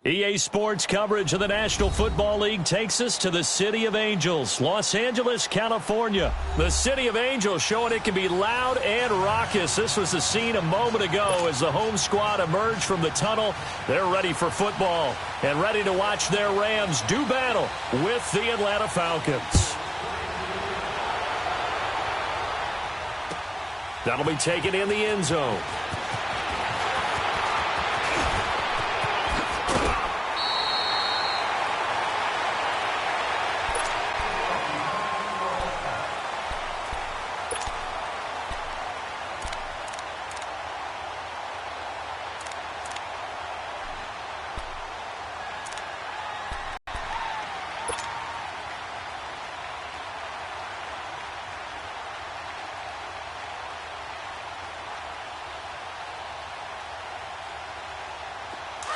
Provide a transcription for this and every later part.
EA Sports coverage of the National Football League takes us to the City of Angels, Los Angeles, California. The City of Angels showing it can be loud and raucous. This was the scene a moment ago as the home squad emerged from the tunnel. They're ready for football and ready to watch their Rams do battle with the Atlanta Falcons. That'll be taken in the end zone.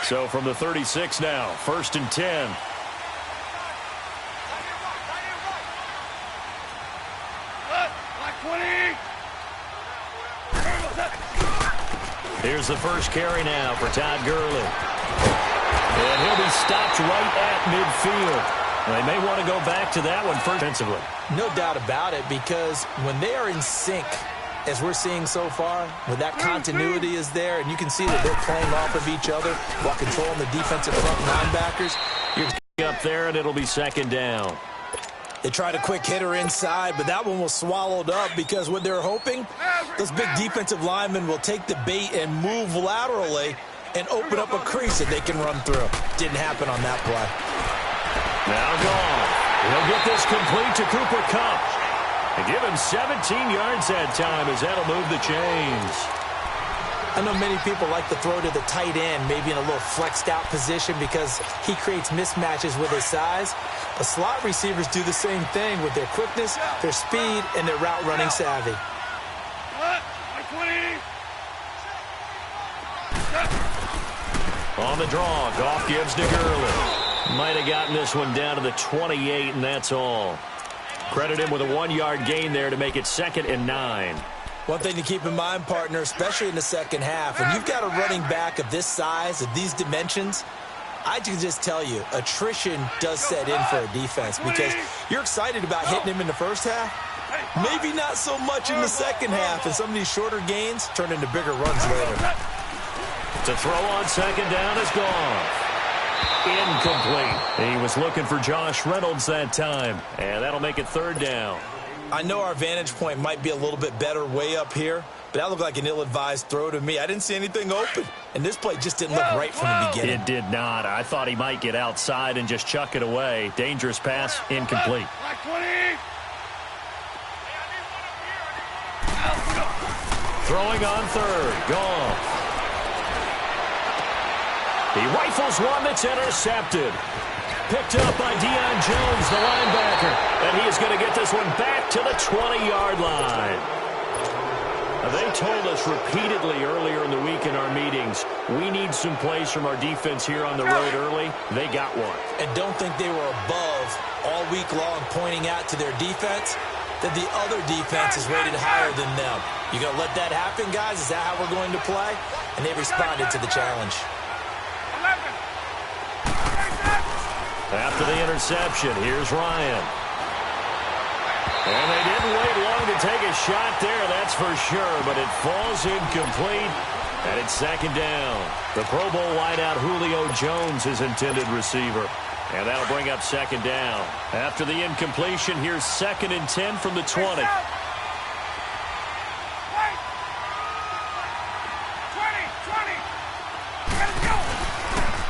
So from the 36 now, 1st and 10. Here's the first carry now for Todd Gurley. And he'll be stopped right at midfield. They may want to go back to that one first defensively. No doubt about it, because when they are in sync, as we're seeing so far, when that continuity is there, and you can see that they're playing off of each other while controlling the defensive front linebackers. You're up there, and it'll be 2nd down. They tried a quick hitter inside, but that one was swallowed up because what they're hoping, those big defensive linemen will take the bait and move laterally and open up a crease that they can run through. Didn't happen on that play. Now gone. He'll get this complete to Cooper Kupp. And give him 17 yards that time as that'll move the chains. I know many people like to throw to the tight end, maybe in a little flexed out position because he creates mismatches with his size. But slot receivers do the same thing with their quickness, their speed, and their route running savvy. On the draw, Goff gives to Gurley. Might have gotten this one down to the 28, and that's all. Credit him with a 1-yard gain there to make it 2nd and 9. One thing to keep in mind, partner, especially in the second half, when you've got a running back of this size, of these dimensions, I can just tell you, attrition does set in for a defense because you're excited about hitting him in the first half. Maybe not so much in the second half, and some of these shorter gains turn into bigger runs later. To throw on 2nd down is gone. Incomplete. He was looking for Josh Reynolds that time, and that'll make it 3rd down. I know our vantage point might be a little bit better way up here, but that looked like an ill-advised throw to me. I didn't see anything open, and this play just didn't look right from the beginning. It did not. I thought he might get outside and just chuck it away. Dangerous pass, incomplete. Throwing on 3rd, Goff. He rifles one that's intercepted. Picked up by Deion Jones, the linebacker. And he is going to get this one back to the 20-yard line. Now, they told us repeatedly earlier in the week in our meetings, we need some plays from our defense here on the road early. They got one. And don't think they were above all week long pointing out to their defense that the other defense is rated higher than them. You going to let that happen, guys? Is that how we're going to play? And they responded to the challenge. After the interception, here's Ryan. And they didn't wait long to take a shot there, that's for sure, but it falls incomplete, and it's 2nd down. The Pro Bowl wideout Julio Jones is intended receiver, and that'll bring up 2nd down. After the incompletion, here's 2nd and 10 from the 20.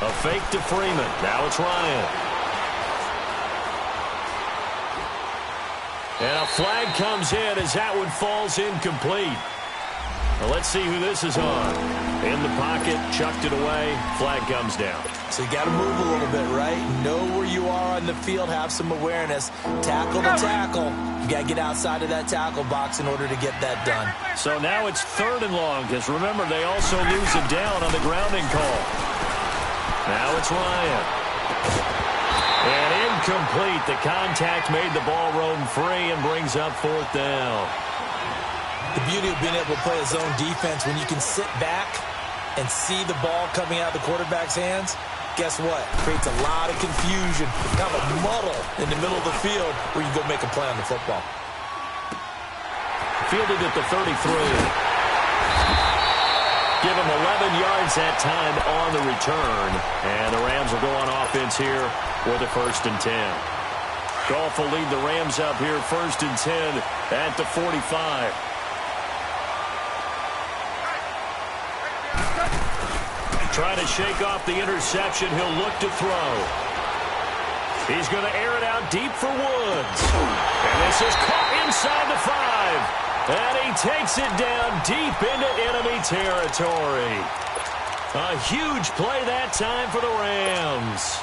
A fake to Freeman. Now it's Ryan. And a flag comes in as that one falls incomplete. Well, let's see who this is on. In the pocket, chucked it away, flag comes down. So you got to move a little bit, right? Know where you are on the field, have some awareness. Tackle to tackle. You got to get outside of that tackle box in order to get that done. So now it's 3rd and long, because remember, they also lose it down on the grounding call. Now it's Ryan. And incomplete. The contact made the ball roam free and brings up 4th down. The beauty of being able to play a zone defense when you can sit back and see the ball coming out of the quarterback's hands, guess what? Creates a lot of confusion, kind of a muddle in the middle of the field where you go make a play on the football. Fielded at the 33. Give him 11 yards that time on the return. And the Rams will go on offense here with a 1st and 10. Goff will lead the Rams up here 1st and 10 at the 45. Trying to shake off the interception. He'll look to throw. He's going to air it out deep for Woods. And this is caught inside the 5. And he takes it down deep into enemy territory. A huge play that time for the Rams.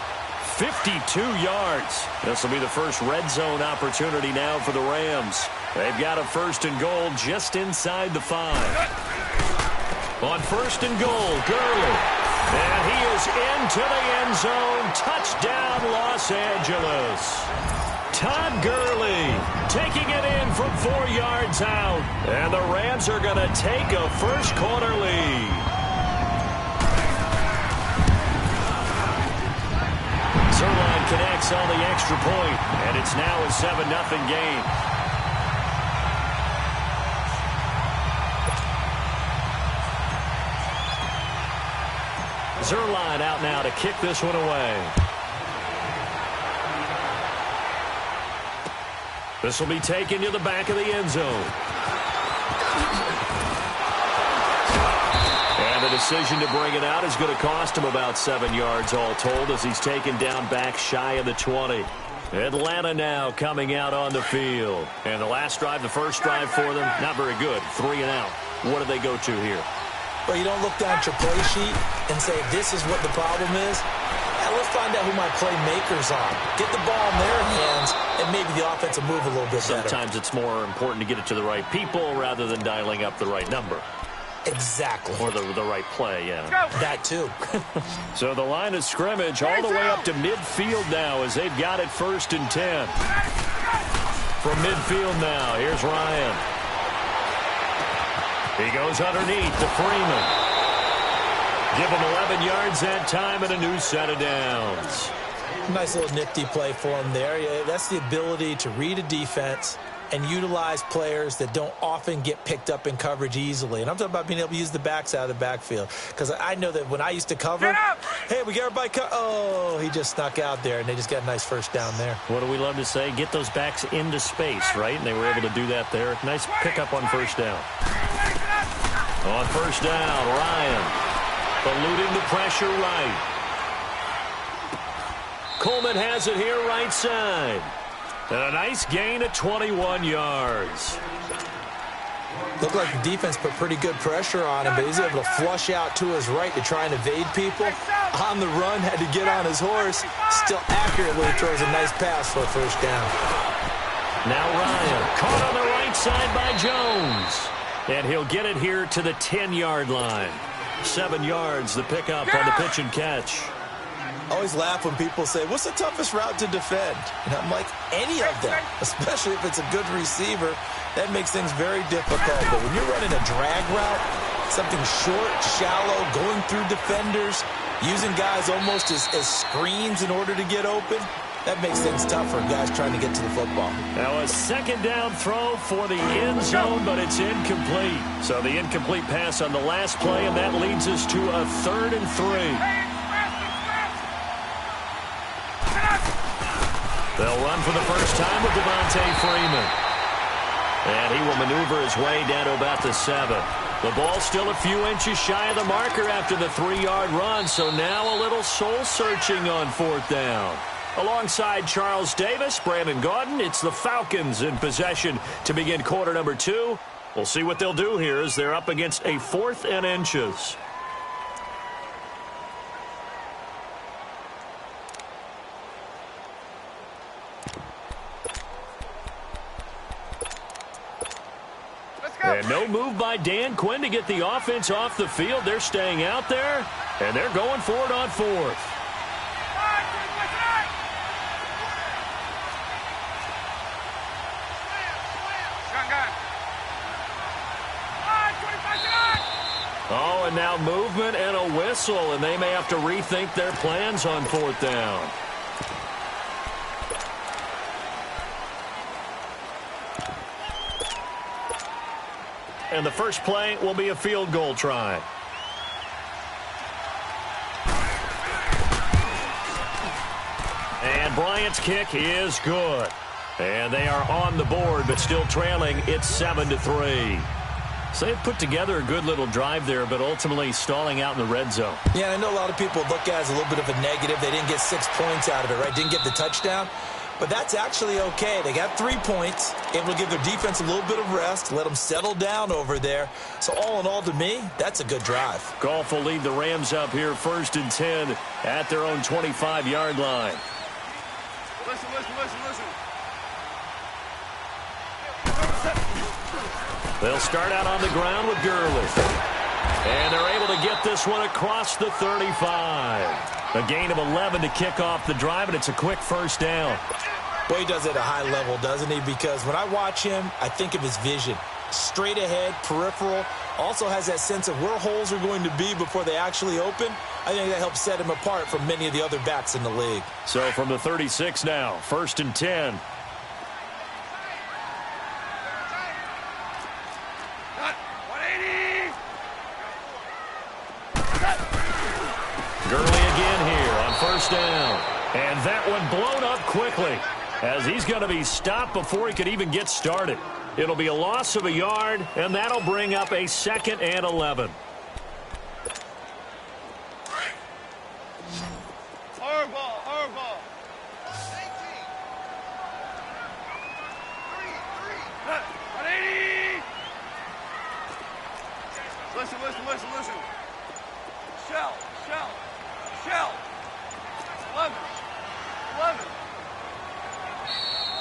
52 yards. This will be the first red zone opportunity now for the Rams. They've got a 1st and goal just inside the 5. On 1st and goal, Gurley. And he is into the end zone. Touchdown, Los Angeles. Todd Gurley taking it in from 4 yards out. And the Rams are going to take a first-quarter lead. Zerline connects on the extra point, and it's now a 7-0 game. Zerline out now to kick this one away. This will be taken to the back of the end zone. And the decision to bring it out is going to cost him about 7 yards all told as he's taken down back shy of the 20. Atlanta now coming out on the field. And the last drive, the first drive for them, not very good. 3 and out. What do they go to here? Well, you don't look down at your play sheet and say, this is what the problem is. Let's find out who my playmakers are. Get the ball in their hands, and maybe the offense will move a little bit better. Sometimes it's more important to get it to the right people rather than dialing up the right number. Exactly. Or the right play, yeah. That too. So the line of scrimmage all the way up to midfield now as they've got it 1st and 10. From midfield now, here's Ryan. He goes underneath to Freeman. Give him 11 yards that time and a new set of downs. Nice little nifty play for him there. Yeah, that's the ability to read a defense and utilize players that don't often get picked up in coverage easily. And I'm talking about being able to use the backs out of the backfield. Because I know that when I used to cover, hey, we got everybody oh, he just snuck out there, and they just got a nice 1st down there. What do we love to say? Get those backs into space, right? And they were able to do that there. Nice pickup on 1st down. On 1st down, Ryan. Eluding the pressure right. Coleman has it here right side. And a nice gain of 21 yards. Looked like the defense put pretty good pressure on him, but he's able to flush out to his right to try and evade people. On the run, had to get on his horse. Still accurately throws a nice pass for a 1st down. Now Ryan, caught on the right side by Jones. And he'll get it here to the 10-yard line. 7 yards, the pickup on the pitch and catch. I always laugh when people say, what's the toughest route to defend? And I'm like, any of them, especially if it's a good receiver. That makes things very difficult. But when you're running a drag route, something short, shallow, going through defenders, using guys almost as screens in order to get open, that makes things tough for guys trying to get to the football. Now a 2nd down throw for the end zone, but it's incomplete. So the incomplete pass on the last play, and that leads us to a 3rd and 3. They'll run for the first time with Devontae Freeman. And he will maneuver his way down to about the 7. The ball still a few inches shy of the marker after the 3-yard run, so now a little soul-searching on 4th down. Alongside Charles Davis, Brandon Gaudin, it's the Falcons in possession to begin quarter number 2. We'll see what they'll do here as they're up against a 4th and inches. And no move by Dan Quinn to get the offense off the field. They're staying out there, and they're going for it on 4th. Oh, and now movement and a whistle, and they may have to rethink their plans on 4th down. And the first play will be a field goal try. And Bryant's kick is good. And they are on the board, but still trailing. It's 7-3. So they put together a good little drive there, but ultimately stalling out in the red zone. Yeah, I know a lot of people look at it as a little bit of a negative. They didn't get 6 points out of it, right? Didn't get the touchdown. But that's actually okay. They got 3 points, able to give their defense a little bit of rest, let them settle down over there. So all in all, to me, that's a good drive. Goff will lead the Rams up here 1st and 10 at their own 25-yard line. Listen. They'll start out on the ground with Gurley. And they're able to get this one across the 35. A gain of 11 to kick off the drive, and it's a quick 1st down. Well, he does it at a high level, doesn't he? Because when I watch him, I think of his vision. Straight ahead, peripheral. Also has that sense of where holes are going to be before they actually open. I think that helps set him apart from many of the other backs in the league. So from the 36 now, 1st and 10. Gurley again here on 1st down. And that one blown up quickly as he's going to be stopped before he could even get started. It'll be a loss of a yard, and that'll bring up a 2nd and 11. Hardball. Listen. Shell. 11.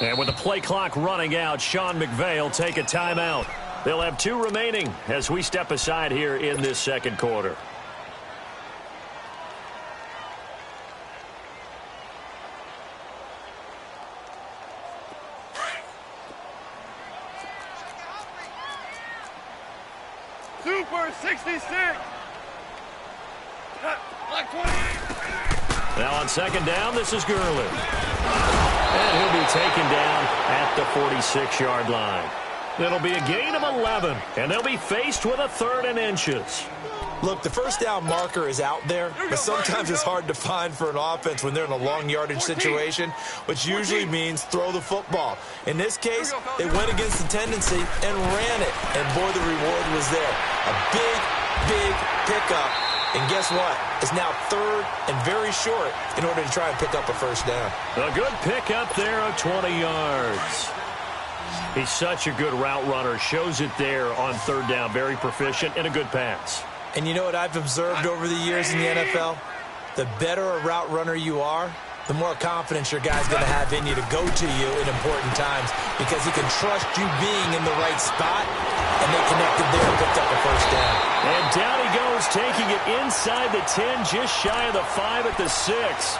And with the play clock running out, Sean McVay will take a timeout. They'll have 2 remaining as we step aside here in this 2nd quarter. Super 66. Black 20. Now on 2nd down, this is Gurley. And he'll be taken down at the 46-yard line. It'll be a gain of 11, and they'll be faced with a 3rd and inches. Look, the 1st down marker is out there, but sometimes it's hard to find for an offense when they're in a long yardage situation, which usually means throw the football. In this case, they went against the tendency and ran it, and boy, the reward was there. A big pickup, and guess what? It's now 3rd and very short in order to try and pick up a 1st down. A good pickup there of 20 yards. He's such a good route runner. Shows it there on 3rd down. Very proficient and a good pass. And you know what I've observed over the years in the NFL? The better a route runner you are, the more confidence your guy's going to have in you to go to you in important times because he can trust you being in the right spot, and they connected there and picked up a 1st down. And down he goes, taking it inside the 10, just shy of the 5 at the 6.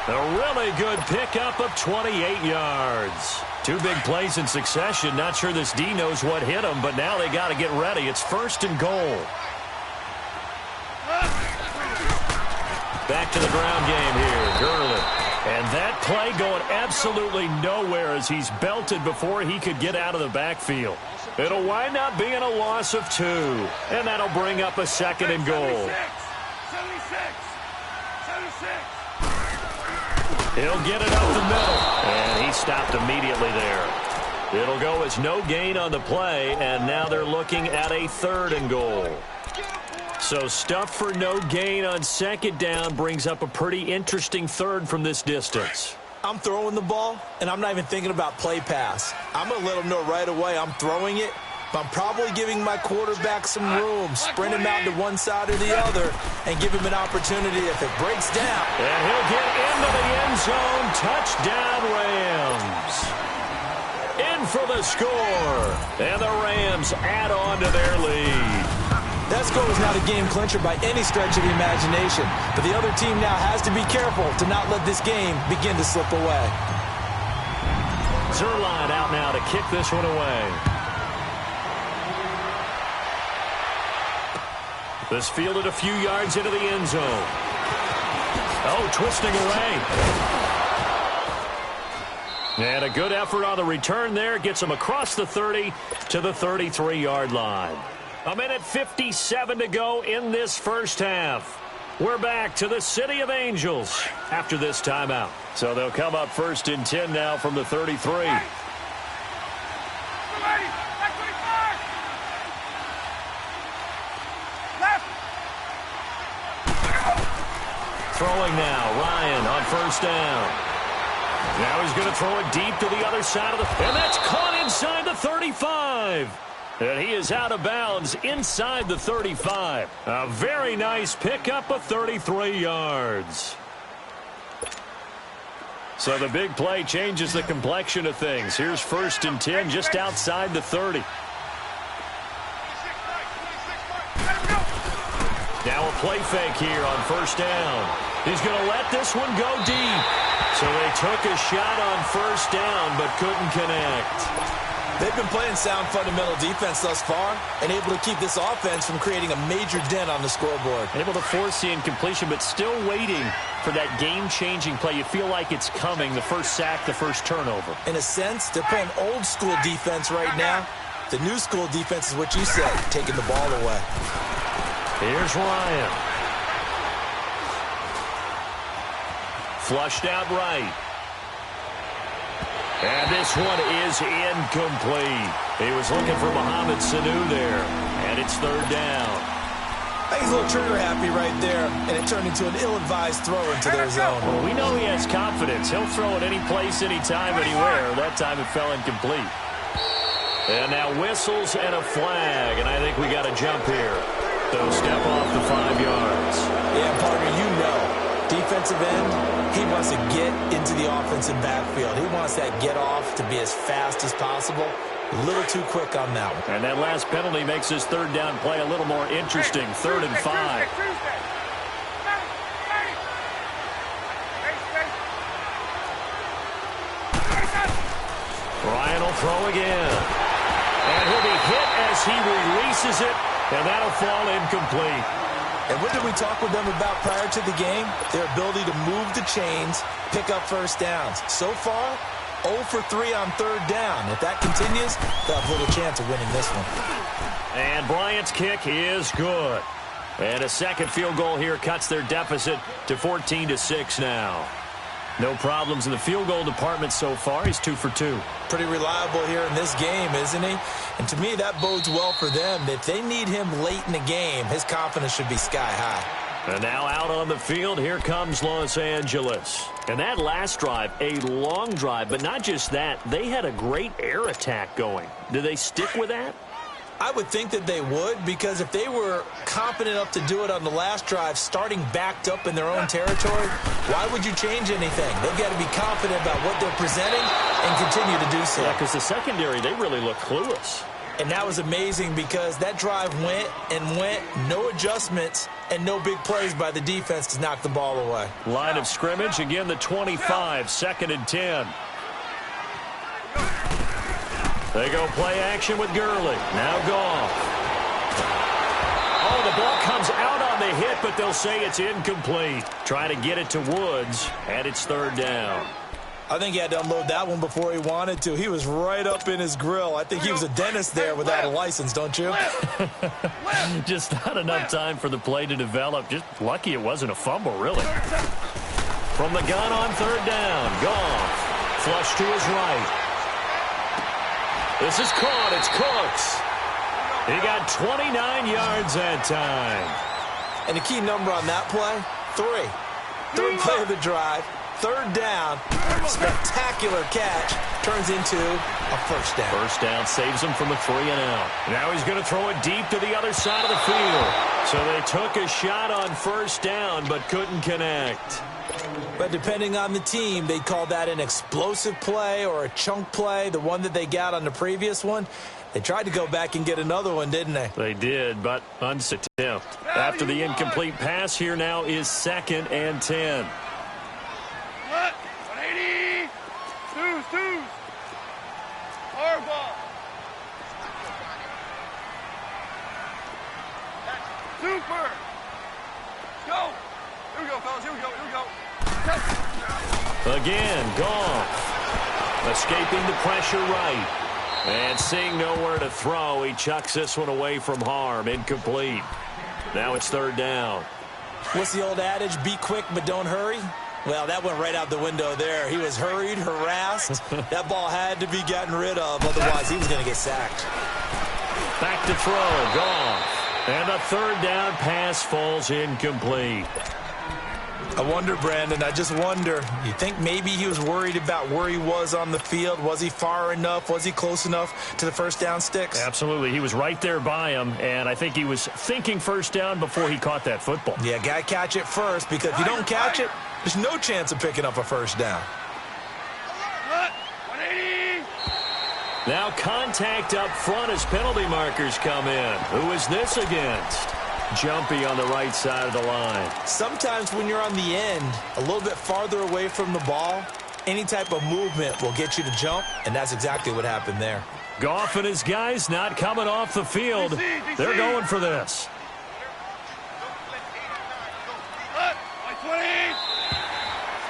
A really good pickup of 28 yards. 2 big plays in succession. Not sure this D knows what hit him, but now they got to get ready. It's 1st and goal. Back to the ground game here, Gurley. And that play going absolutely nowhere as he's belted before he could get out of the backfield. It'll wind up being a loss of 2, and that'll bring up a 2nd and goal. 76. He'll get it up the middle, and he stopped immediately there. It'll go as no gain on the play, and now they're looking at a 3rd and goal. So stuff for no gain on 2nd down brings up a pretty interesting 3rd from this distance. I'm throwing the ball, and I'm not even thinking about play pass. I'm going to let them know right away I'm throwing it, but I'm probably giving my quarterback some room, sprint him out to one side or the other, and give him an opportunity if it breaks down. And he'll get into the end zone. Touchdown, Rams. In for the score. And the Rams add on to their lead. That score was not a game clincher by any stretch of the imagination, but the other team now has to be careful to not let this game begin to slip away. Zerline out now to kick this one away. This fielded a few yards into the end zone. Oh, twisting away. And a good effort on the return there. Gets him across the 30 to the 33-yard line. 1:57 to go in this first half. We're back to the City of Angels after this timeout. So they'll come up 1st and 10 now from the 33. Throwing now, Ryan on 1st down. Now he's going to throw it deep to the other side of the... And that's caught inside the 35. And he is out of bounds inside the 35. A very nice pickup of 33 yards. So the big play changes the complexion of things. Here's 1st and 10 just outside the 30. Now a play fake here on 1st down. He's going to let this one go deep. So they took a shot on 1st down but couldn't connect. They've been playing sound fundamental defense thus far and able to keep this offense from creating a major dent on the scoreboard. Able to force the incompletion, but still waiting for that game-changing play. You feel like it's coming, the first sack, the first turnover. In a sense, they're playing old-school defense right now. The new school defense is what you said, taking the ball away. Here's Ryan. Flushed out right. And this one is incomplete. He was looking for Mohamed Sanu there. And it's 3rd down. I think he's a little trigger happy right there. And it turned into an ill-advised throw into their zone. Well, we know he has confidence. He'll throw it any place, anytime, anywhere. That time it fell incomplete. And now whistles and a flag. And I think we got a jump here. So step off the 5 yards. Yeah, partner, you know. Defensive end, he wants to get into the offensive backfield. He wants that get off to be as fast as possible. A little too quick on that one. And that last penalty makes his 3rd down play a little more interesting. 3rd and 5. Ryan will throw again. And he'll be hit as he releases it. And that'll fall incomplete. And what did we talk with them about prior to the game? Their ability to move the chains, pick up 1st downs. So far, 0 for 3 on 3rd down. If that continues, they'll have little chance of winning this one. And Bryant's kick is good. And a second field goal here cuts their deficit to 14-6 now. No problems in the field goal department so far. He's 2 for 2. Pretty reliable here in this game, isn't he? And to me, that bodes well for them. If they need him late in the game, his confidence should be sky high. And now out on the field, here comes Los Angeles. And that last drive, a long drive, but not just that. They had a great air attack going. Do they stick with that? I would think that they would, because if they were confident enough to do it on the last drive, starting backed up in their own territory, why would you change anything? They've got to be confident about what they're presenting and continue to do so. Yeah, because the secondary, they really look clueless. And that was amazing because that drive went and went, no adjustments, and no big plays by the defense to knock the ball away. Line of scrimmage, again the 25, 2nd and 10. They go play action with Gurley. Now Goff. Oh, the ball comes out on the hit, but they'll say it's incomplete. Trying to get it to Woods, and it's 3rd down. I think he had to unload that one before he wanted to. He was right up in his grill. I think he was a dentist there without a license, don't you? Just not enough time for the play to develop. Just lucky it wasn't a fumble, really. From the gun on 3rd down, Goff. Flush to his right. This is caught. It's Cooks. He got 29 yards that time. And the key number on that play, 3. 3rd play of the drive, 3rd down, spectacular catch, turns into a 1st down. 1st down saves him from a 3-and-out. Now he's going to throw it deep to the other side of the field. So they took a shot on 1st down but couldn't connect. But depending on the team, they call that an explosive play or a chunk play, the one that they got on the previous one. They tried to go back and get another one, didn't they? They did, but unsuccessful. After the incomplete pass, here now is 2nd and 10. 180. Two. Hard ball. Super. Let's go. Here we go, fellas. Here we go. Here we go. Again, Goff. Escaping the pressure right. And seeing nowhere to throw, he chucks this one away from harm. Incomplete. Now it's third down. What's the old adage? Be quick, but don't hurry. Well, that went right out the window there. He was hurried, harassed. That ball had to be gotten rid of. Otherwise, he was going to get sacked. Back to throw. Goff. And the third down pass falls incomplete. I wonder, Brandon, I just wonder, you think maybe he was worried about where he was on the field? Was he far enough? Was he close enough to the first down sticks? Absolutely. He was right there by him, and I think he was thinking first down before he caught that football. Yeah, got to catch it first, because if you don't catch it, there's no chance of picking up a first down. 180. Now contact up front as penalty markers come in. Who is this against? Jumpy on the right side of the line. Sometimes when you're on the end, a little bit farther away from the ball, any type of movement will get you to jump, and that's exactly what happened there. Goff and his guys not coming off the field. They're going for this. 20.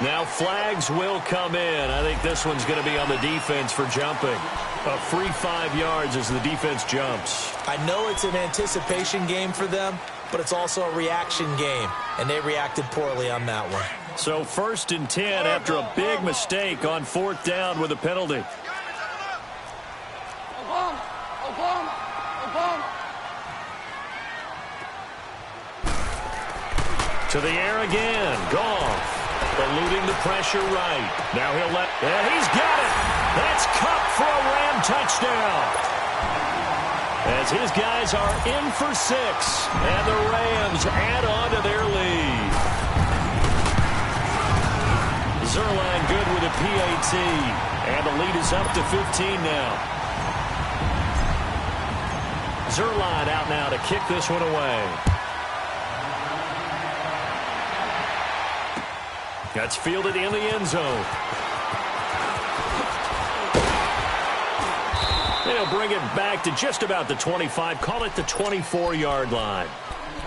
Now flags will come in. I think this one's going to be on the defense for jumping. A free 5 yards as the defense jumps. I know it's an anticipation game for them, but it's also a reaction game, and they reacted poorly on that one. So 1st and 10 after a big mistake on 4th down with a penalty. Obama. Obama. Obama. To the air again. Goff. Eluding the pressure right. Now he'll let... And he's got it. That's Cup for a Ram touchdown. As his guys are in for 6. And the Rams add on to their lead. Zerline good with a PAT. And the lead is up to 15 now. Zerline out now to kick this one away. That's fielded in the end zone. They'll bring it back to just about the 25. Call it the 24-yard line.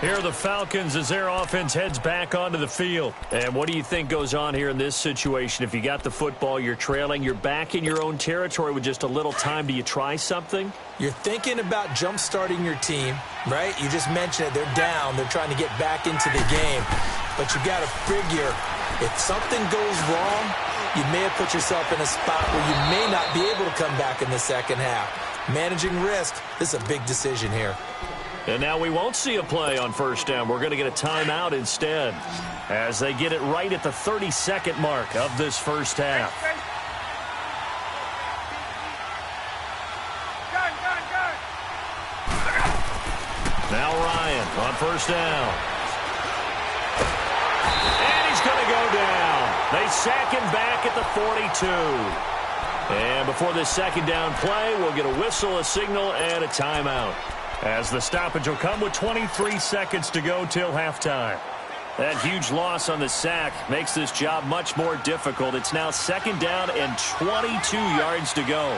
Here are the Falcons as their offense heads back onto the field. And what do you think goes on here in this situation? If you got the football, you're trailing, you're back in your own territory with just a little time. Do you try something? You're thinking about jump-starting your team, right? You just mentioned it. They're down. They're trying to get back into the game. But you got to figure, if something goes wrong, you may have put yourself in a spot where you may not be able to come back in the second half. Managing risk, this is a big decision here. And now we won't see a play on 1st down. We're going to get a timeout instead as they get it right at the 32nd mark of this first half. Now Ryan on 1st down. And he's going to go down. They sack him back at the 42. And before this 2nd down play, we'll get a whistle, a signal, and a timeout. As the stoppage will come with 23 seconds to go till halftime. That huge loss on the sack makes this job much more difficult. It's now 2nd down and 22 yards to go.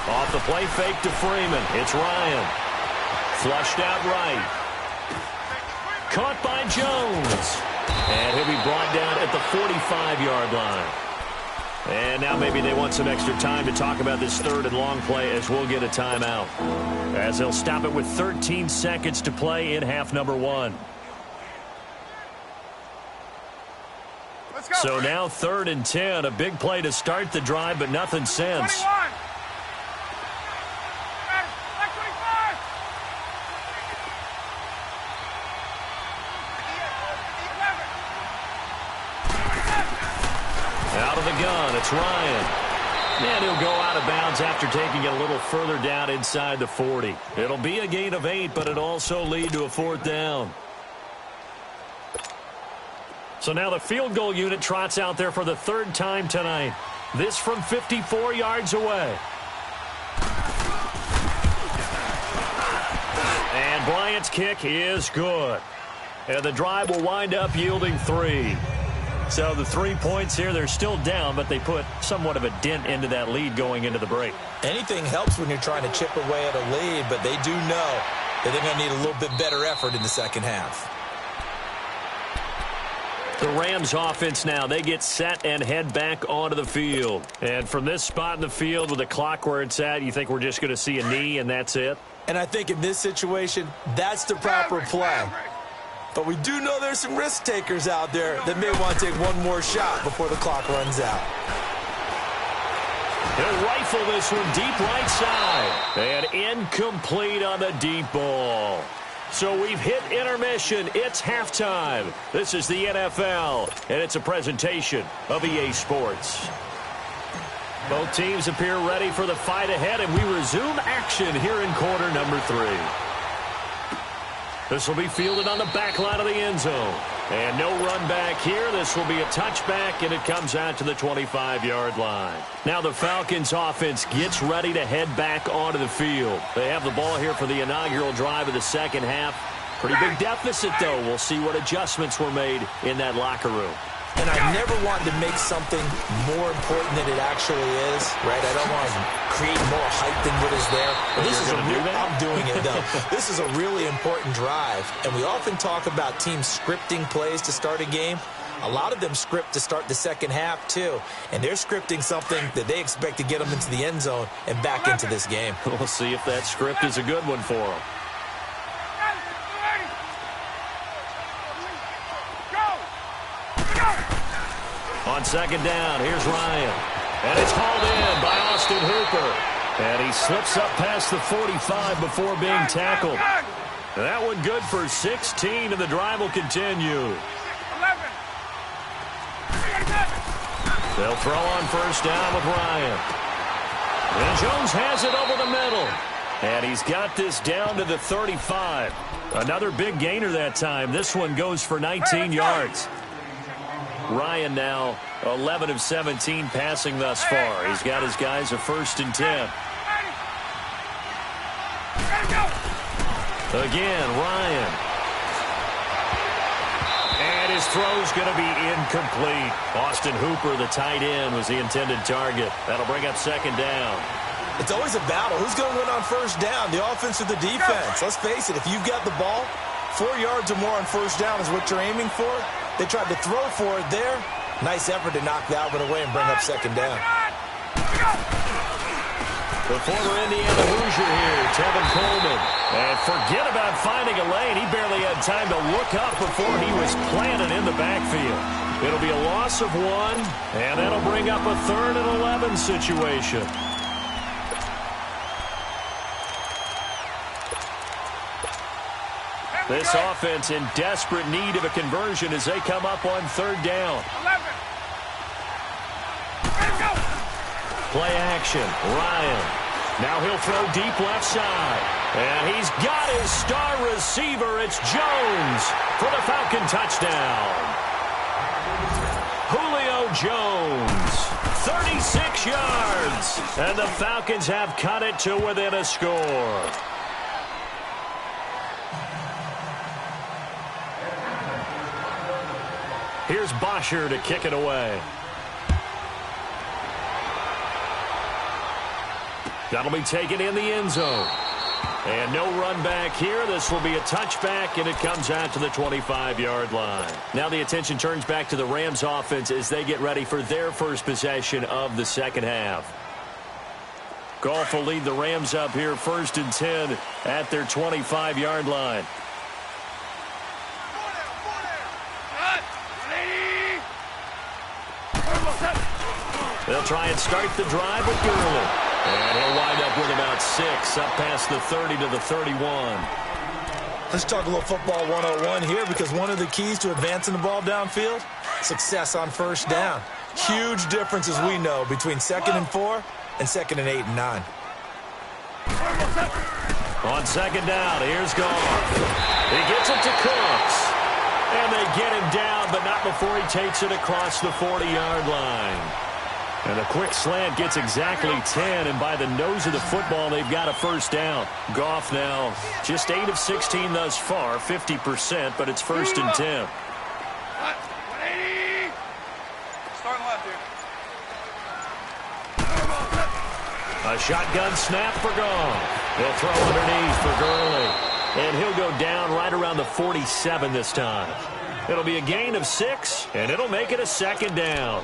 Off the play fake to Freeman. It's Ryan. Flushed out right. Caught by Jones. And he'll be brought down at the 45-yard line. And now maybe they want some extra time to talk about this 3rd and long play as we'll get a timeout. As they'll stop it with 13 seconds to play in half number 1. Let's go. So now 3rd and 10. A big play to start the drive, but nothing since. 21. Out of the gun, it's Ryan. And he'll go out of bounds after taking it a little further down inside the 40. It'll be a gain of 8, but it'll also lead to a 4th down. So now the field goal unit trots out there for the 3rd time tonight. This from 54 yards away. And Bryant's kick is good. And the drive will wind up yielding 3. So the 3 points here, they're still down, but they put somewhat of a dent into that lead going into the break. Anything helps when you're trying to chip away at a lead, but they do know that they're going to need a little bit better effort in the second half. The Rams offense now, they get set and head back onto the field. And from this spot in the field with the clock where it's at, you think we're just going to see a knee and that's it? And I think in this situation, that's the proper play. But we do know there's some risk takers out there that may want to take one more shot before the clock runs out. He'll rifle this one deep right side. And incomplete on the deep ball. So we've hit intermission. It's halftime. This is the NFL, and it's a presentation of EA Sports. Both teams appear ready for the fight ahead, and we resume action here in quarter number 3. This will be fielded on the back line of the end zone. And no run back here. This will be a touchback, and it comes out to the 25-yard line. Now the Falcons offense gets ready to head back onto the field. They have the ball here for the inaugural drive of the second half. Pretty big deficit, though. We'll see what adjustments were made in that locker room. And I never wanted to make something more important than it actually is, right? I don't want to create more hype than what is there. But this is I'm doing it, though. This is a really important drive. And we often talk about teams scripting plays to start a game. A lot of them script to start the second half, too. And they're scripting something that they expect to get them into the end zone and back into this game. We'll see if that script is a good one for them. On second down, here's Ryan. And it's hauled in by Austin Hooper. And he slips up past the 45 before being tackled. That one good for 16, and the drive will continue. They'll throw on first down with Ryan. And Jones has it over the middle. And he's got this down to the 35. Another big gainer that time. This one goes for 19 yards. Ryan now 11 of 17 passing thus far. He's got his guys a 1st and 10. Again, Ryan. And his throw's going to be incomplete. Austin Hooper, the tight end, was the intended target. That'll bring up second down. It's always a battle. Who's going to win on first down, the offense or the defense? Let's face it, if you've got the ball, 4 yards or more on first down is what you're aiming for. They tried to throw for it there. Nice effort to knock that one away and bring up second down. The former Indiana Hoosier here, Tevin Coleman. And forget about finding a lane. He barely had time to look up before he was planted in the backfield. It'll be a loss of 1, and that'll bring up a 3rd and 11 situation. This offense in desperate need of a conversion as they come up on 3rd down. Play action. Ryan. Now he'll throw deep left side. And he's got his star receiver. It's Jones for the Falcon touchdown. Julio Jones. 36 yards. And the Falcons have cut it to within a score. Here's Bosher to kick it away. That'll be taken in the end zone. And no run back here. This will be a touchback, and it comes out to the 25-yard line. Now the attention turns back to the Rams offense as they get ready for their first possession of the second half. Goff will lead the Rams up here 1st and 10 at their 25-yard line. They'll try and start the drive with Gurley. And he'll wind up with about 6, up past the 30 to the 31. Let's talk a little football 101 here, because one of the keys to advancing the ball downfield, success on first down. Huge difference, as we know, between 2nd and 4 and 2nd and 8 and 9. On second down, here's Goff. He gets it to Cooks. And they get him down, but not before he takes it across the 40-yard line. And a quick slant gets exactly 10, and by the nose of the football, they've got a first down. Goff now just 8 of 16 thus far, 50%, but it's 1st and 10. Start left here. A shotgun snap for Goff. He'll throw underneath for Gurley. And he'll go down right around the 47 this time. It'll be a gain of 6, and it'll make it a second down.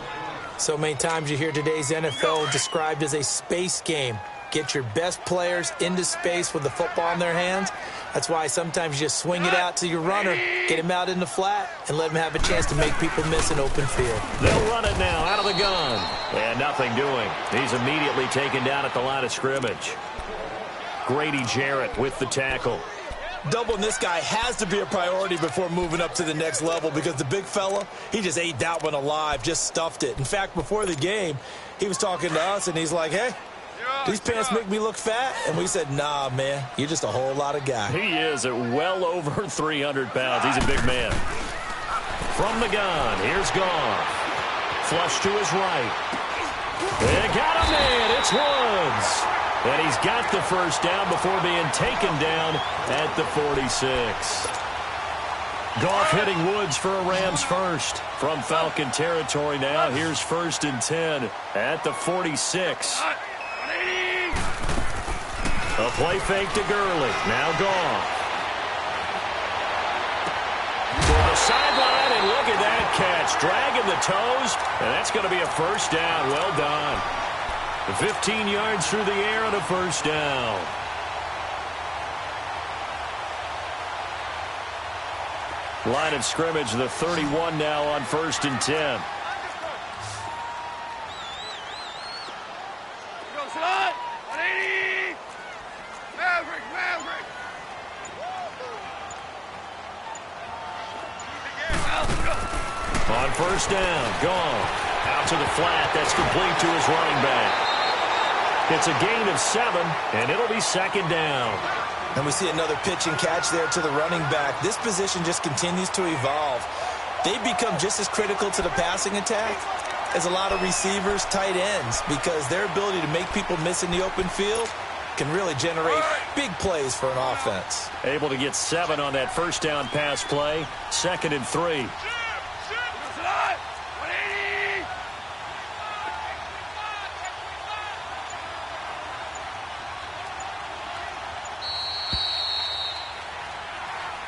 So many times you hear today's NFL described as a space game. Get your best players into space with the football in their hands. That's why sometimes you just swing it out to your runner, get him out in the flat, and let him have a chance to make people miss an open field. They'll run it now out of the gun. And nothing doing. He's immediately taken down at the line of scrimmage. Grady Jarrett with the tackle. Doubling this guy has to be a priority before moving up to the next level because the big fella, he just ate that one alive, just stuffed it. In fact, before the game, he was talking to us, and he's like, hey, these pants make me look fat? And we said, nah, man, you're just a whole lot of guy. He is at well over 300 pounds. He's a big man. From the gun, here's Goff. Flush to his right. They got a man. It's Woods. And he's got the first down before being taken down at the 46. Goff hitting Woods for a Rams first. From Falcon territory now, here's 1st and 10 at the 46. A play fake to Gurley. Now Goff. To the sideline, and look at that catch. Dragging the toes, and that's going to be a first down. Well done. 15 yards through the air and a first down. Line of scrimmage, the 31 now on 1st and 10. Go, slide. 180. Maverick. On first down, gone. Out to the flat. That's complete to his running back. It's a gain of 7, and it'll be second down. And we see another pitch and catch there to the running back. This position just continues to evolve. They've become just as critical to the passing attack as a lot of receivers, tight ends, because their ability to make people miss in the open field can really generate big plays for an offense. Able to get 7 on that first down pass play. 2nd and 3.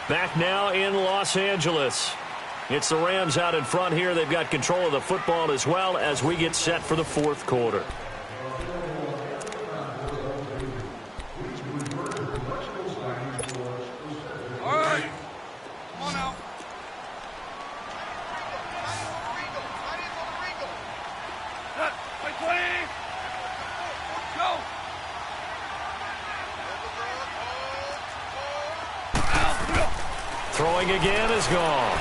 Back now in Los Angeles. It's the Rams out in front here. They've got control of the football as well as we get set for the 4th quarter. All right. Come on now. Play 20. Go. Throwing again is gone.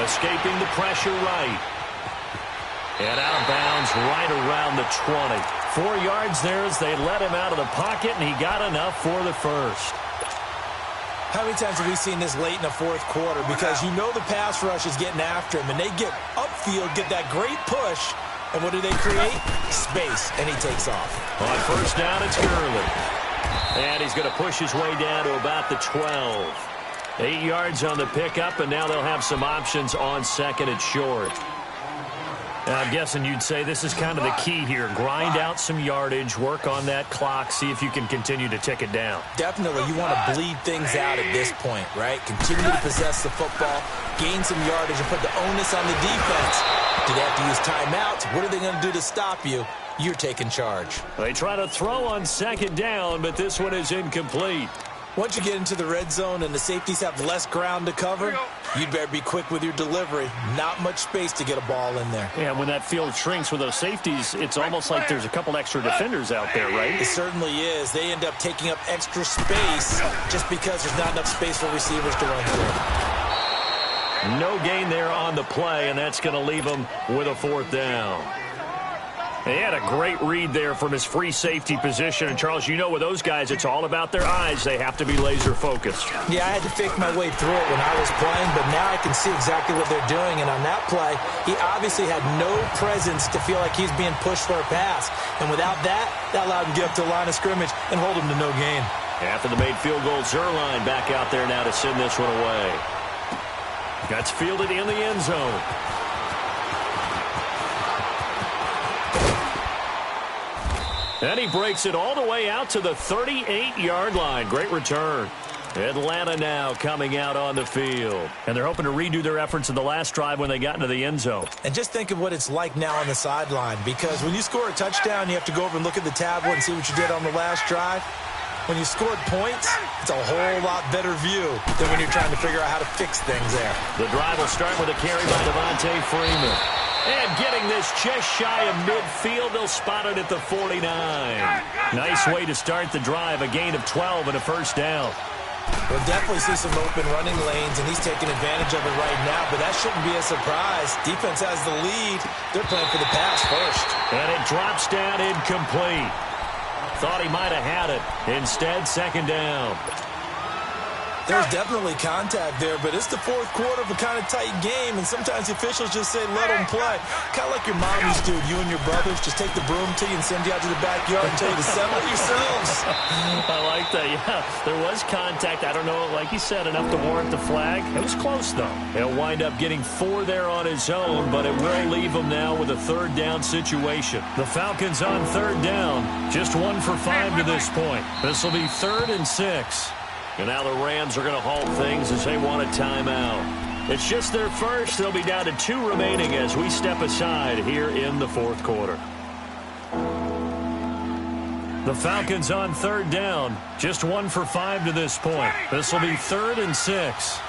Escaping the pressure right. And out of bounds right around the 20. 4 yards there as they let him out of the pocket, and he got enough for the first. How many times have we seen this late in the 4th quarter? Because you know the pass rush is getting after him, and they get upfield, get that great push, and what do they create? Space, and he takes off. On first down, it's Gurley. And he's going to push his way down to about the 12. 8 yards on the pickup, and now they'll have some options on 2nd and short. And I'm guessing you'd say this is kind of the key here. Grind out some yardage, work on that clock, see if you can continue to tick it down. Definitely, you want to bleed things out at this point, right? Continue to possess the football, gain some yardage, and put the onus on the defense. Do they have to use timeouts? What are they going to do to stop you? You're taking charge. They try to throw on 2nd down, but this one is incomplete. Once you get into the red zone and the safeties have less ground to cover, you'd better be quick with your delivery. Not much space to get a ball in there. Yeah, when that field shrinks with those safeties, it's almost like there's a couple extra defenders out there, right? It certainly is. They end up taking up extra space just because there's not enough space for receivers to run through. No gain there on the play, and that's going to leave them with a 4th down. He had a great read there from his free safety position. And, Charles, you know with those guys, it's all about their eyes. They have to be laser-focused. Yeah, I had to fake my way through it when I was playing, but now I can see exactly what they're doing. And on that play, he obviously had no presence to feel like he's being pushed for a pass. And without that, that allowed him to get up to the line of scrimmage and hold him to no gain. After the made field goal, Zerline back out there now to send this one away. That's fielded in the end zone. And he breaks it all the way out to the 38-yard line. Great return. Atlanta now coming out on the field. And they're hoping to redo their efforts in the last drive when they got into the end zone. And just think of what it's like now on the sideline, because when you score a touchdown, you have to go over and look at the tablet and see what you did on the last drive. When you scored points, it's a whole lot better view than when you're trying to figure out how to fix things there. The drive will start with a carry by Devontae Freeman. And getting this just shy of midfield, they'll spot it at the 49. Nice way to start the drive, a gain of 12 and a first down. We'll definitely see some open running lanes, and he's taking advantage of it right now, but that shouldn't be a surprise. Defense has the lead. They're playing for the pass first. And it drops down incomplete. Thought he might have had it. Instead, second down. There's definitely contact there, but it's the fourth quarter of a kind of tight game, and sometimes the officials just say, let them play. Kind of like your mom used to, you and your brothers, just take the broom to you and send you out to the backyard and tell you to settle it yourselves. I like that, yeah. There was contact. I don't know, like you said, enough to warrant the flag. It was close, though. He'll wind up getting 4 there on his own, but it will leave him now with a third down situation. The Falcons on third down, just 1 for 5 to this point. This will be 3rd and 6. And now the Rams are going to halt things as they want a timeout. It's just their first. They'll be down to 2 remaining as we step aside here in the fourth quarter. The Falcons on third down. Just 1 for 5 to this point. This will be 3rd and 6.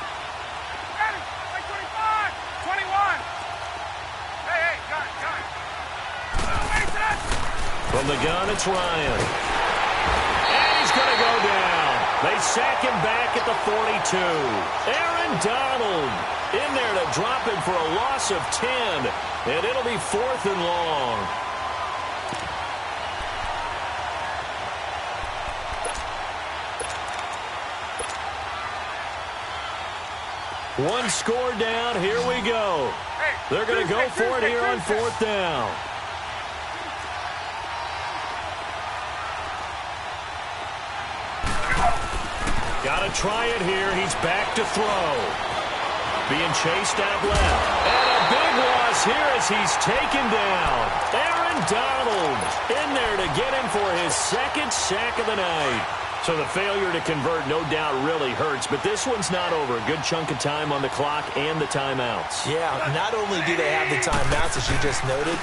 From the gun, it's Ryan. And he's going to go down. They sack him back at the 42. Aaron Donald in there to drop him for a loss of 10. And it'll be 4th and long. One score down. Here we go. They're going to go for it here on 4th down. Got to try it here. He's back to throw. Being chased out left. And a big loss here as he's taken down. Aaron Donald in there to get him for his 2nd sack of the night. So the failure to convert, no doubt, really hurts. But this one's not over. A good chunk of time on the clock and the timeouts. Yeah, not only do they have the timeouts, as you just noted,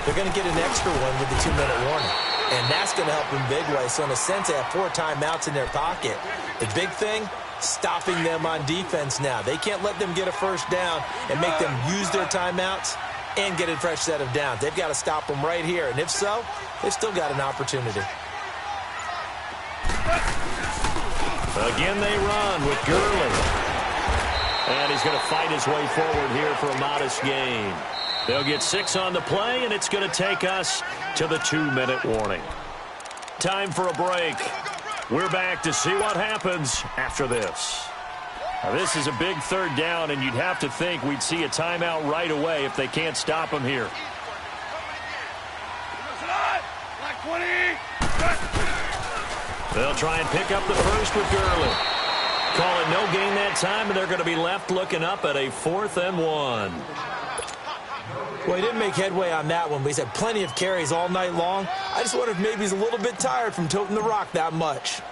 they're going to get an extra one with the 2-minute warning. And that's going to help them big way. So in a sense, they have 4 timeouts in their pocket. The big thing, stopping them on defense now. They can't let them get a first down and make them use their timeouts and get a fresh set of downs. They've got to stop them right here. And if so, they've still got an opportunity. Again, they run with Gurley. And he's going to fight his way forward here for a modest gain. They'll get 6 on the play, and it's going to take us to the 2-minute warning. Time for a break. We're back to see what happens after this. Now, this is a big third down, and you'd have to think we'd see a timeout right away if they can't stop him here. They'll try and pick up the first with Gurley. Call it no gain that time, and they're going to be left looking up at a 4th and 1. Well, he didn't make headway on that one, but he's had plenty of carries all night long. I just wonder if maybe he's a little bit tired from toting the rock that much.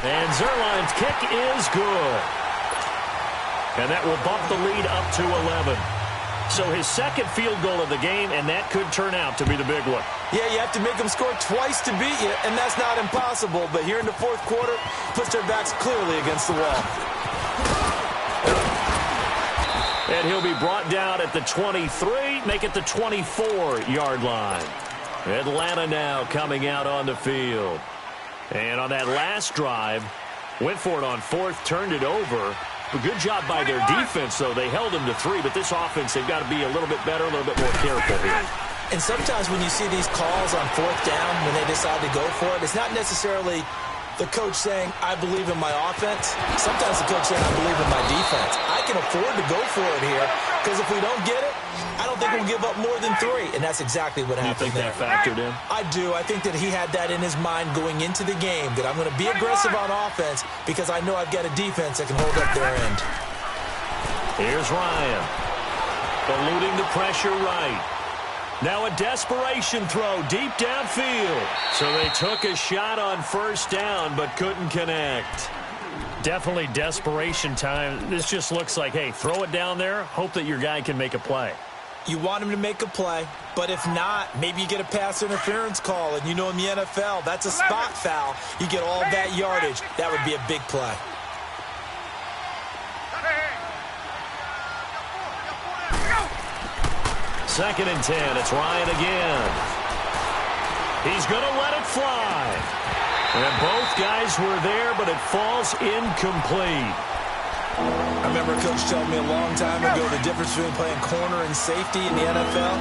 And Zerline's kick is good. And that will bump the lead up to 11. So his 2nd field goal of the game, and that could turn out to be the big one. Yeah, you have to make them score twice to beat you, and that's not impossible. But here in the fourth quarter, puts their backs clearly against the wall. And he'll be brought down at the 23, make it the 24-yard line. Atlanta now coming out on the field. And on that last drive, went for it on 4th, turned it over. A good job by their defense, though. They held them to 3, but this offense, they've got to be a little bit better, a little bit more careful here. And sometimes when you see these calls on 4th down, when they decide to go for it, it's not necessarily the coach saying, I believe in my offense. Sometimes the coach saying, I believe in my defense. I can afford to go for it here, because if we don't get it, I don't think we'll give up more than 3. And that's exactly what happened there. You think that factored in? I do. I think that he had that in his mind going into the game, that I'm going to be aggressive on offense because I know I've got a defense that can hold up their end. Here's Ryan. Eluding the pressure right. Now a desperation throw deep downfield. So they took a shot on first down but couldn't connect. Definitely desperation time. This just looks like, hey, throw it down there, hope that your guy can make a play. You want him to make a play, but if not, maybe you get a pass interference call, and you know in the NFL, that's a spot foul. You get all that yardage. That would be a big play. Second and 10. It's Ryan again. He's going to let it fly. And both guys were there, but it falls incomplete. I remember a coach telling me a long time ago the difference between playing corner and safety in the NFL.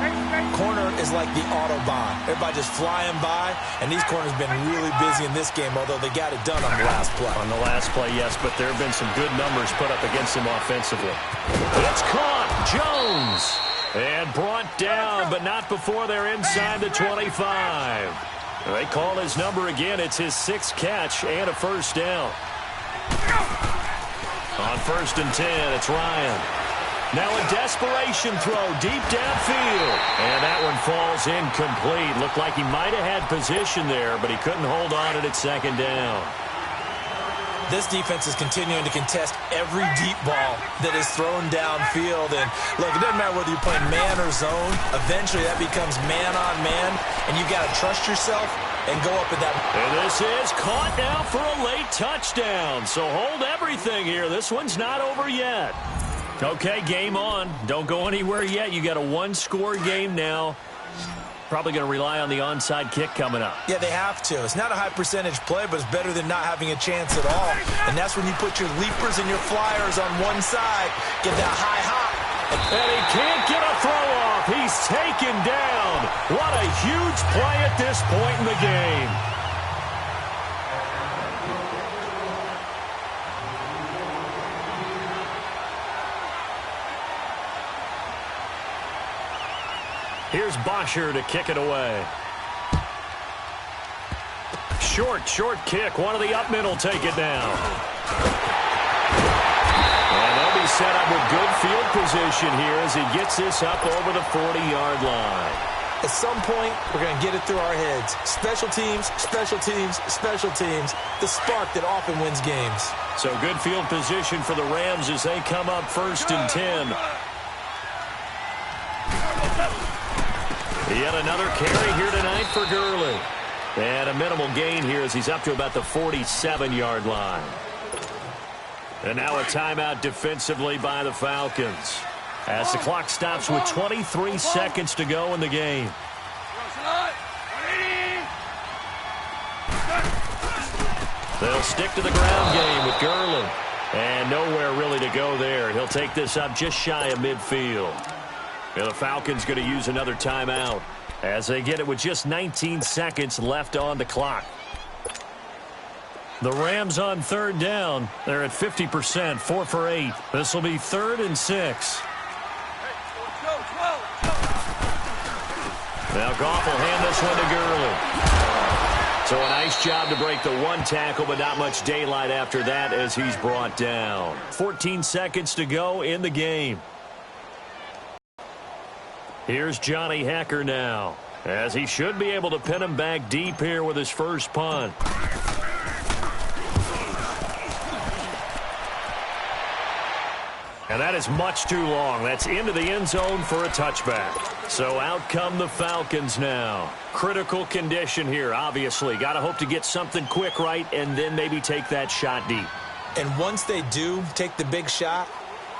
Corner is like the Autobahn. Everybody just flying by, and these corners have been really busy in this game, although they got it done on the last play. On the last play, yes, but there have been some good numbers put up against him offensively. It's caught. Jones. And brought down, but not before they're inside the 25. They call his number again. It's his 6th catch and a first down. On first and 10, it's Ryan. Now a desperation throw deep downfield. And that one falls incomplete. Looked like he might have had position there, but he couldn't hold on at second down. This defense is continuing to contest every deep ball that is thrown downfield. And, look, it doesn't matter whether you're playing man or zone. Eventually, that becomes man-on-man, and you've got to trust yourself and go up at that. And this is caught now for a late touchdown. So hold everything here. This one's not over yet. Okay, game on. Don't go anywhere yet. You got a one-score game now. Probably going to rely on the onside kick coming up. Yeah, they have to. It's not a high percentage play, but it's better than not having a chance at all. And that's when you put your leapers and your flyers on one side, get that high hop. And he can't get a throw off. He's taken down. What a huge play at this point in the game. Here's Bosher to kick it away. Short kick. One of the up middle take it down. And they'll be set up with good field position here as he gets this up over the 40-yard line. At some point, we're going to get it through our heads. Special teams, special teams, special teams. The spark that often wins games. So good field position for the Rams as they come up first and 10. Yet another carry here tonight for Gurley. And a minimal gain here as he's up to about the 47-yard line. And now a timeout defensively by the Falcons. As the clock stops with 23 seconds to go in the game. They'll stick to the ground game with Gurley. And nowhere really to go there. He'll take this up just shy of midfield. And the Falcons going to use another timeout as they get it with just 19 seconds left on the clock. The Rams on third down. They're at 50%, 4 for 8. This will be 3rd and 6. Now Goff will hand this one to Gurley. So a nice job to break the one tackle, but not much daylight after that as he's brought down. 14 seconds to go in the game. Here's Johnny Hekker now, as he should be able to pin him back deep here with his first punt. And that is much too long. That's into the end zone for a touchback. So out come the Falcons now. Critical condition here, obviously. Got to hope to get something quick right and then maybe take that shot deep. And once they do take the big shot,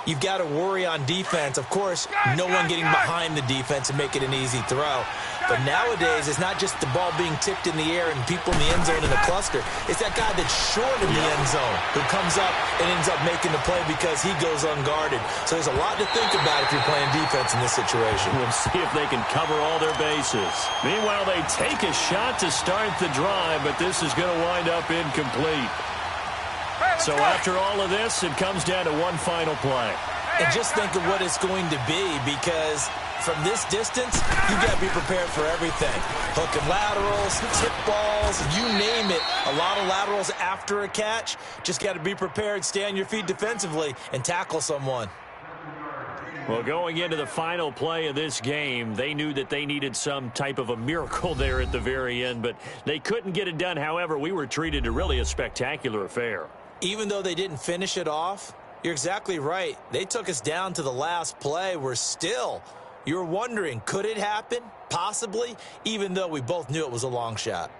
you've got to worry on defense. Of course, no one getting behind the defense and make it an easy throw. But nowadays, it's not just the ball being tipped in the air and people in the end zone in a cluster. It's that guy that's short in the end zone who comes up and ends up making the play because he goes unguarded. So there's a lot to think about if you're playing defense in this situation. We'll see if they can cover all their bases. Meanwhile, they take a shot to start the drive, but this is going to wind up incomplete. So after all of this, it comes down to one final play. And just think of what it's going to be, because from this distance, you've got to be prepared for everything. Hook and laterals, tip balls, you name it. A lot of laterals after a catch. Just got to be prepared, stay on your feet defensively, and tackle someone. Well, going into the final play of this game, they knew that they needed some type of a miracle there at the very end, but they couldn't get it done. However, we were treated to really a spectacular affair. Even though they didn't finish it off, you're exactly right. They took us down to the last play. You're wondering, could it happen? Possibly, even though we both knew it was a long shot.